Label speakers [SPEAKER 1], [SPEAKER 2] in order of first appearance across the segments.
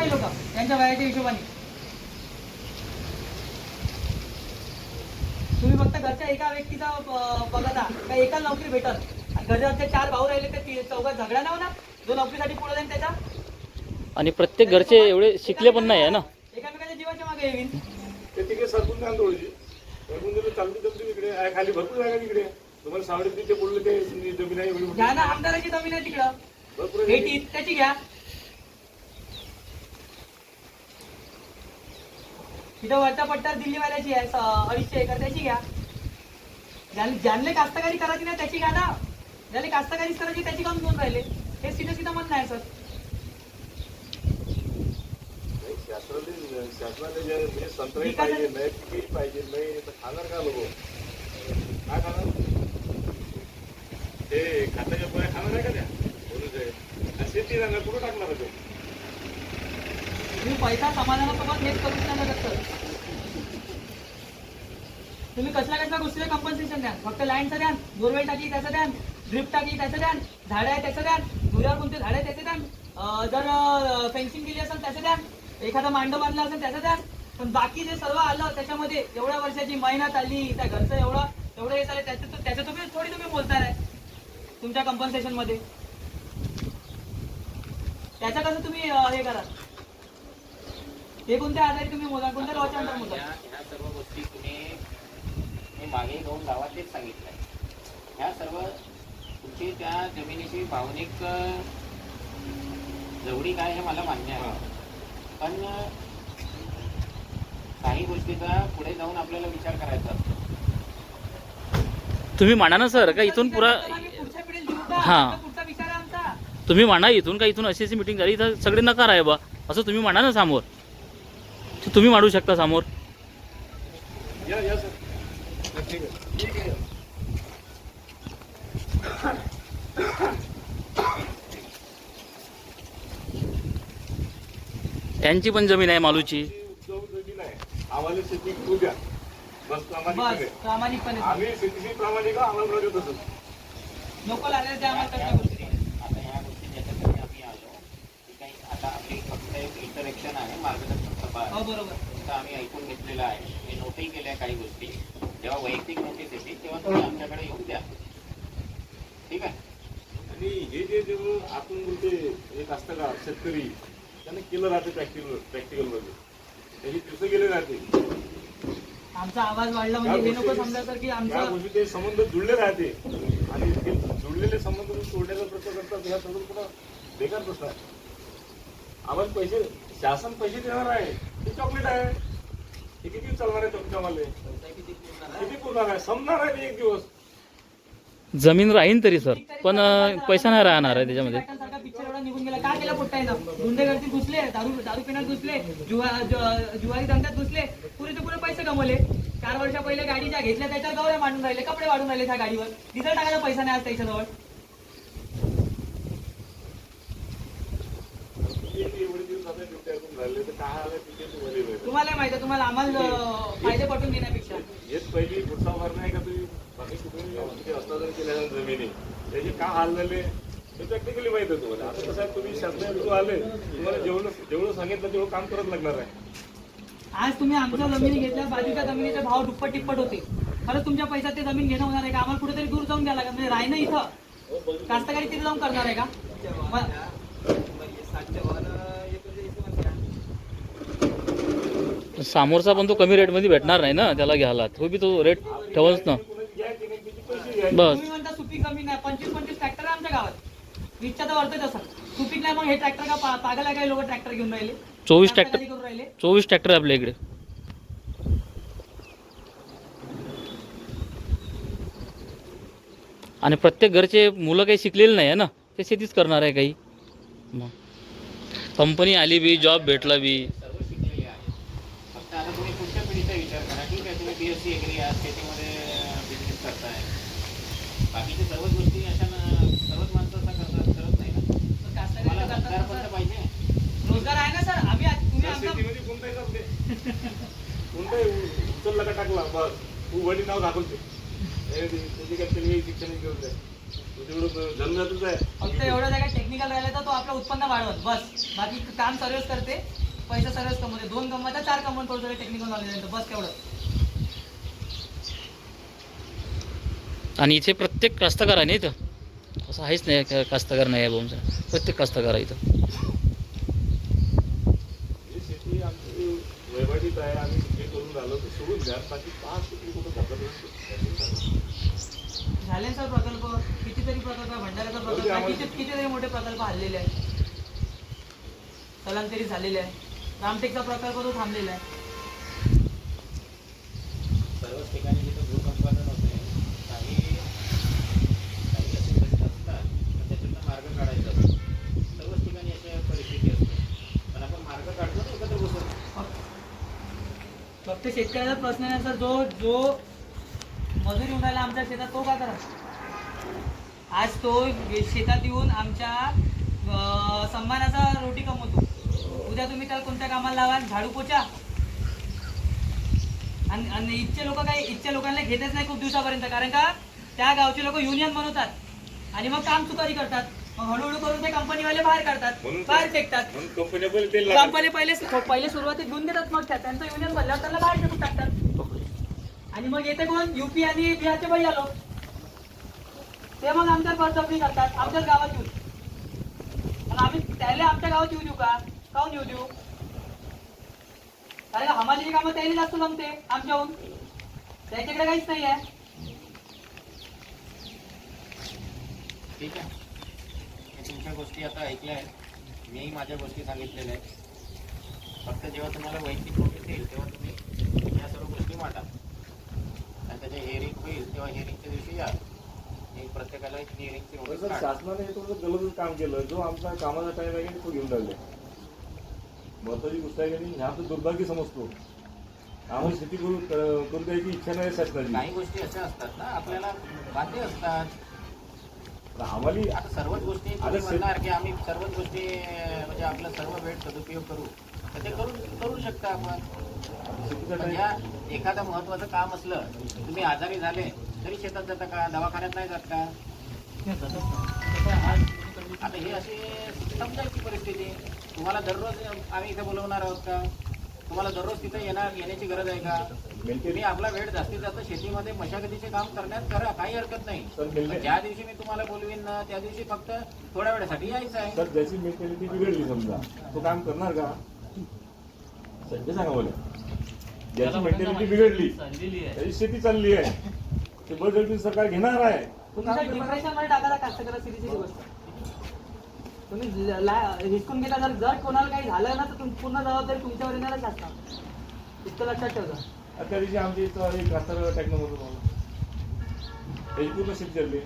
[SPEAKER 1] हे लोक त्यांच्या वयाच्या हिशोबाने. तुम्ही फक्त घरच्या एका व्यक्तीचा बघा का एका नोकरी भेटत आणि घरचे 4 भाऊ राहिले तर चौघात झगडा नाही होणार जो नोकरीसाठी पुढे जाईल त्याचा.
[SPEAKER 2] आणि प्रत्येक घरचे एवढे शिकले पण नाही आहे ना,
[SPEAKER 1] एकामेकाच्या जीवाच्या मागे येईल.
[SPEAKER 3] ते तिकडे सरकून नाही थोडीशी सरकून दिलं चालती जमती इकडे आहे खाली भरपूर जागा तिकडे. तुम्हाला सावडीत तिथे बोलले ते जमीन आहे एवढी
[SPEAKER 1] घ्या ना आमदाराची जमीन आहे तिकडं
[SPEAKER 3] भरपूर
[SPEAKER 1] भेटी त्याची घ्या. तिथं वरच्या पट्ट्यावर दिल्लीवाल्याची आहे 250 एकर त्याची घ्या. ज्यांनी कास्तकारी करायची नाही त्याची घ्या ना. ज्याने कास्तकारीच करायची त्याची काम घेऊन राहिले. हे सीधं म्हणणं आहे सर.
[SPEAKER 3] शासनाने संत्री पाहिजे नाही पिके पाहिजे नाही तर खाणार का लोक काय खाणार ते खात्याच्या पोळ्या खाणार आहे का त्या बोलूच शेती राहणार कुठं टाकणार आहे.
[SPEAKER 1] तुम्ही पैसा समाधानासोबत हेच करू शकता सर. तुम्ही कसल्या गोष्टीला कॉम्पन्सेशन द्या. फक्त लँडचं द्या, बोरवेल टाकली त्याचं द्या, ड्रिप टाकली त्याचं द्या, झाडं आहे त्याचं द्या, दुधावर कोणते झाडं आहे त्याचं द्या, जर फेन्सिंग केली असेल त्याचं द्या, एखादा मांडव बांधला असेल त्याचं द्या. पण बाकी जे सर्व आलं त्याच्यामध्ये एवढ्या वर्षाची मेहनत आली त्या घरचं एवढं हे झालं त्याचं तुम्ही बोलताय तुमच्या कॉम्पन्सेशन मध्ये. त्याचं कसं तुम्ही हे करा. हे कोणत्या आधारे तुम्ही मोजा, कोणत्या लॉच्या अंडर मोजा.
[SPEAKER 4] ह्या सर्व गोष्टी तुम्ही मागे 2 गावात तेच सांगितलंय. ह्या सर्व तुमची त्या जमिनीची भावनिक जवळीक आहे हे मला मान्य आहे. पण काही गोष्टीचा पुढे जाऊन आपल्याला विचार करायचा असतो.
[SPEAKER 2] तुम्ही मांडा ना सर का इथून पुरा. हां
[SPEAKER 1] पुढचा विचार आहे आमचा.
[SPEAKER 2] तुम्ही मांडा इथून का इथून अशी मीटिंग झाली तर सगळे नकार आहे बा असं तुम्ही मांडा ना समोर. तुम्ही मांडू शकता समोर.
[SPEAKER 3] या सर ठीक आहे.
[SPEAKER 2] त्यांची पण जमीन आहे मालूची.
[SPEAKER 3] जमीन आहे आम्हाला शेती करू द्या बस
[SPEAKER 1] प्रामाणिकपणे
[SPEAKER 3] आम्ही शेतीशी प्रामाणिक आम्हाला राहतो तसं
[SPEAKER 1] नको लागले ते आम्हाला करता गोष्टी.
[SPEAKER 4] आता ह्या गोष्टी ज्याच्यासाठी आम्ही आलो की काही आता आपली फक्त एक इंटरेक्शन आहे, मार्गदर्शन सभा
[SPEAKER 1] हो बरोबर.
[SPEAKER 4] आहे. आम्ही ऐकून घेतलेलं आहे, मी नोटही केल्या काही गोष्टी. जेव्हा वैयक्तिक नोटीस येते तेव्हा तुम्ही आमच्याकडे येऊन द्या. ठीक आहे.
[SPEAKER 3] आणि हे जे आपण बोलते एक असतं का शेतकरी त्याने केलं राहते प्रॅक्टिकल मध्ये त्याची दिवस गेले राहते.
[SPEAKER 1] आमचा आवाज वाढला म्हणजे हे नको समजा सर की
[SPEAKER 3] त्या
[SPEAKER 1] आमचा
[SPEAKER 3] गोष्टी ते संबंध जुळले राहते आणि ते जुळलेले संबंध तोडण्याचा प्रयत्न करतात. ह्या सगळं पुन्हा बेकार प्रश्न आहे. आम्हाला पैसे शासन पैसे देणार आहे ते चॉकलेट आहे. हे किती चालणार आहे तुमच्या मला किती पुरणार आहे संपणार आहे एक दिवस.
[SPEAKER 2] जमीन राहीन तरी सर पण पैसा नाही राहणार आहे त्याच्यामध्ये.
[SPEAKER 1] पिक्चर एवढा निघून गेला काय केलं पोट्टा येणं. गुंडेगर्दी घुसले, दारू पिण्यात घुसले, जुवारी धंद्यात घुसले, पुरेचे पुरे पैसे कमवले. 4 वर्षा पहिले गाडी ज्या घेतल्या त्याच्यावर गवऱ्या मांडून राहिले, कपडे वाढून राहिले त्या गाडीवर. डिझेल टाकायला पैसा नाही आज त्याच्याजवळ.
[SPEAKER 3] एवढे दिवस आता ड्युटी ऐकून राहिले तर काय आलं तिथे
[SPEAKER 1] तुम्हाला माहिती आहे, तुम्हाला आम्हाला फायदे पटून घेण्यापेक्षा
[SPEAKER 3] हेच पहिली पुढचा मार्ग नाही का तुम्ही बाकी कुठे हस्तांतरण केलेल्या जमिनी त्याचे का हाल झाले ते प्रॅक्टिकली माहित आहे तुम्हाला. आता कसं आहे तुम्ही शासनात आले तुम्हाला जेवढं सांगितलं तेवढं काम करत लागणार आहे.
[SPEAKER 1] आज तुम्ही आमच्या जमिनी घेतल्या, बाजूच्या जमिनीचे भाव दुप्पट टिप्पट होते. खरंच तुमच्या पैशात ते जमीन घेणं होणार आहे का. आम्हाला कुठेतरी दूर जाऊन द्यायला लागेल. म्हणजे राहणं इथं कास्तकारी तिथे जाऊन करणार आहे का.
[SPEAKER 2] समोरचा पण तो कमी रेटमध्ये भेटणार नाही ना त्याला घ्यायला. तो बी तो रेट ठेवच ना बस.
[SPEAKER 1] तुम्ही म्हणता सुपीक जमीन आहे, 25-25 ट्रॅक्टर आहे आमच्या गावात. वीजच्या तर वरतच असं सुपीक नाही. मग हे ट्रॅक्टर का पागल आहे काय लोक ट्रॅक्टर घेऊन राहिले.
[SPEAKER 2] 24
[SPEAKER 1] करून राहिले.
[SPEAKER 2] ट्रॅक्टर आहे आपल्या इकडे. आणि प्रत्येक घरचे मुलं काही शिकलेले नाही आहे ना, ते शेतीच करणार आहे काही. मग कंपनी आली बी, जॉब भेटला बी.
[SPEAKER 4] सर्व शिकलेले आहे. फक्त आता तुम्ही पुढच्या पिढीचा विचार करा. ठीक आहे, तुम्ही BSc एग्री आहात, शेतीमध्ये बिझनेस करताय. बाकीच्या सर्वच गोष्टी अशा सर्वच माणसं असं करत नाही ना. तुम्हाला रोजगार पण पाहिजे.
[SPEAKER 1] रोजगार आहे ना सर. आम्ही तुम्ही आमचा
[SPEAKER 3] शेतीमध्ये कोणताही करते कोणताही उचलला का टाकला बस तू वडी नाव दाखवते त्याची काय शिक्षण घेऊन जाय तो तेवढं जन्मजातच आहे.
[SPEAKER 1] फक्त एवढं जागा टेक्निकल राहिलं तर तो आपलं उत्पन्न वाढवत बस. बाकी काम सर्व्हिस करते, पैसा सर्व्हिस कमवते. 2 कमवायचा 4 कमवून थोडं टेक्निकल नॉलेज बस तेवढं.
[SPEAKER 2] आणि इथे प्रत्येक कास्तकार आहे ना इथं, असं आहेच नाही का कास्तकार नाही आहे बोमचा, प्रत्येक कास्तकार आहे इथं.
[SPEAKER 3] ही शेती आमची वैवाटीत आहे. आम्ही हे करून राहिलो तर सोडून द्या. बाकी 5 शेती कुठं धोका
[SPEAKER 1] झाले सर प्रकल्प, कितीतरी प्रकल्प, भंडाऱ्याचा प्रकल्प आहे, कितीतरी मोठे प्रकल्प हल्लेले आहेत, स्थलांतरित झालेले आहे. रामटेकचा प्रकल्प तो थांबलेला आहे.
[SPEAKER 4] सर्वच ठिकाणी जिथं भूसंपादन होते काही काही असे प्रश्न असतात पण त्याच्यातनं मार्ग काढायचा असतो. सर्वच ठिकाणी अशा परिस्थिती असते पण आपण मार्ग काढतो ना एकत्र बसून.
[SPEAKER 1] फक्त शेतकऱ्याचा प्रश्न नाही सर, जो मजुरी होऊन राहिला आमच्या शेतात तो का करा. आज तो शेतात येऊन आमच्या सन्मानाचा रोटी कमवतो. उद्या तुम्ही त्याला कोणत्या कामाला लावा, झाडू पोचा. आणि इथच्या लोकांना घेतच नाही खूप दिवसापर्यंत, कारण का त्या गावचे लोक युनियन बनवतात आणि मग काम चुकारी करतात. मग हळूहळू करून ते कंपनीवाले बाहेर काढतात, बाहेर फेकतात. कंपनी पहिले सुरुवातीत घेऊन देतात, मग त्यांचं युनियन बनल्यावर त्यांना बाहेर फेकून टाकतात. आणि मग येते कोण, युपी आणि बिहारचे भैया लोक, ते मग आमच्या बळजबरी करतात आमच्याच गावात येऊन. आणि आम्ही त्याला आमच्या गावात येऊ देऊ का? काहून येऊ देऊ? कारण हमालीची कामं त्याला जास्त जमते आमच्याहून, त्याच्याकडे काहीच नाही आहे.
[SPEAKER 4] ठीक आहे, मी तुमच्या गोष्टी आता ऐकल्या आहेत, मीही माझ्या गोष्टी सांगितलेल्या आहेत. फक्त जेव्हा तुम्हाला वैयक्तिक नोटीस येईल तेव्हा तुम्ही या सर्व गोष्टी मांडा आणि त्याचे हिअरिंग होईल तेव्हा हिअरिंगच्या दिवशी या. मी प्रत्येकाला एक हिअरिंगची नोटीस
[SPEAKER 3] सर, शासनाने हे थोडं गलतच काम केलं. जो आमचा कामाचा टाइम आहे तो घेऊन राहिले. महत्वाची गोष्ट आहे की ह्या तर दुर्भाग्य समजतो. आम्हाला शेती करून द्यायची इच्छा नाही शासनाची.
[SPEAKER 4] काही गोष्टी अशा असतात ना आपल्याला बाध्य असतात.
[SPEAKER 3] आम्हाला
[SPEAKER 4] आता सर्वच गोष्टी तुम्ही म्हणणार की आम्ही सर्वच गोष्टी म्हणजे आपला सर्व वेळ सदुपयोग करू, तर ते करू शकता आपण. पण या एखादं महत्वाचं काम असलं, तुम्ही आजारी झाले तरी शेतात जाता का, दवाखान्यात नाही जात का? आता हे अशी समजायची परिस्थिती. तुम्हाला दररोज आम्ही इथे बोलवणार आहोत का? तुम्हाला दररोज तिथे येण्याची गरज आहे का? तुम्ही आपला वेळ जास्तीत जास्त शेतीमध्ये मशागतीचे काम करण्यात करा, काही हरकत नाही. पण ज्या दिवशी मी तुम्हाला बोलवीन ना त्या दिवशी फक्त थोड्या वेळासाठी यायचं आहे.
[SPEAKER 3] सर, ज्याची मेंटॅलिटी बिघडली समजा तो काम करणार का? संजय सांगा बोला, ज्याची मेंटॅलिटी बिघडली त्याची शेती चालली आहे ते बळजबरी सरकार घेणार आहे.
[SPEAKER 1] डिप्रेशन मध्ये टाकायला कास्तकाराला सिरीची गोष्ट. तुम्ही हिसकून गेला, जर कोणाला काही झालं ना तर पूर्ण जबाबदारी तुमच्यावर येणारच असणार, इतकं लक्षात ठेवता.
[SPEAKER 3] त्या दिवशी आमच्या इथं एक कास्तर टॅक्नो मधून त्याची पूर्ण शेती चालली.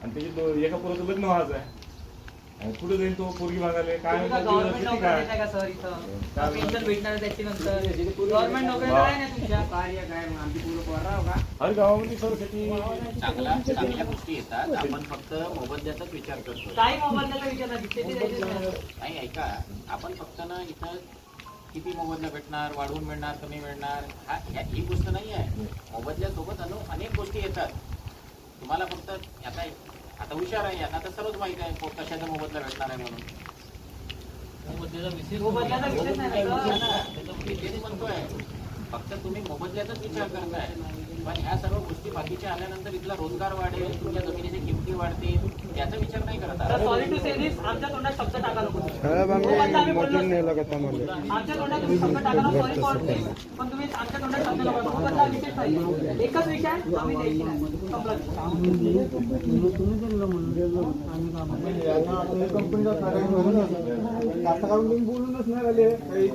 [SPEAKER 3] आणि त्याची एका पोराचं लग्न व्हायचं आहे. कुठे जाईल तो पोरगी मागायला काय
[SPEAKER 1] गव्हर्नमेंट नोकरी देताय का सर? इथं पेन्शन भेटणार त्याची नंतर गव्हर्नमेंट नोकरी आहे ना तुमच्या?
[SPEAKER 3] हर गावामध्ये सर शेती
[SPEAKER 4] चांगल्या गोष्टी येतात. आपण फक्त मोबदल्याचाच विचार करतो.
[SPEAKER 1] काही मोबदल्याचा विचार नाही, शेती द्यायची नाही.
[SPEAKER 4] नाही, ऐका, आपण फक्त ना इथं किती मोबदला भेटणार, वाढवून मिळणार, कमी मिळणार, ही गोष्ट नाही आहे. मोबदल्यासोबत अनेक गोष्टी येतात. तुम्हाला फक्त आता हुशार आहे, आता सर्वच माहिती आहे कशाचा मोबदला भेटणार आहे म्हणून.
[SPEAKER 1] मोबदल्याचा विषय नाही ना.
[SPEAKER 4] मी तेच म्हणतोय, फक्त तुम्ही मोबदल्याचाच विचार करताय. पण ह्या सर्व गोष्टी बाकीच्या आल्यानंतर इथला रोजगार वाढेल, तुमच्या जमिनीच्या किमती वाढतील, त्याचा विचार नाही करत आहात.
[SPEAKER 1] सॉरी टू से दिस, आमच्या तोंडात शब्द टाका नको. आमच्या तोंडात तुम्ही शब्द टाका नको, सॉरी फॉर दिस. पण तुम्ही आमच्या तोंडात शब्द नको. मोबदला विषय नाही, एकच विषय आम्ही द्यायची नाही.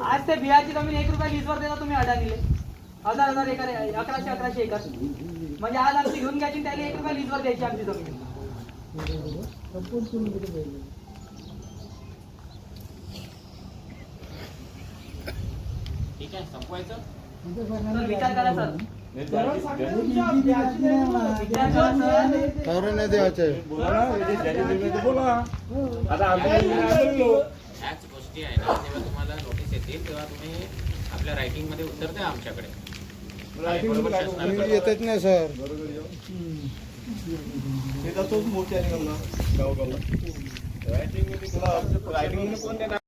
[SPEAKER 1] आज ते बिहारची जमीन 1 रुपया लीजवर देता तुम्ही अडाणीले. 1000 एकर, 1100 एकर. म्हणजे आज आमची घेऊन घ्यायची, त्याला 1 रुपया लीजवर द्यायची आमची जमीन.
[SPEAKER 4] ठीक आहे, संपवायचं.
[SPEAKER 1] सर विचार करा सर.
[SPEAKER 3] बोला आता आम्ही
[SPEAKER 4] ह्याच गोष्टी आहे ना, जेव्हा तुम्हाला नोटीस येतील तेव्हा तुम्ही आपल्या रायटिंग मध्ये उत्तर द्या आमच्याकडे. बरोबर शासनाला
[SPEAKER 5] येतच नाही सर ते जातोच मोर्चा निघाला गावगावला रायटिंग मध्ये कोण देणार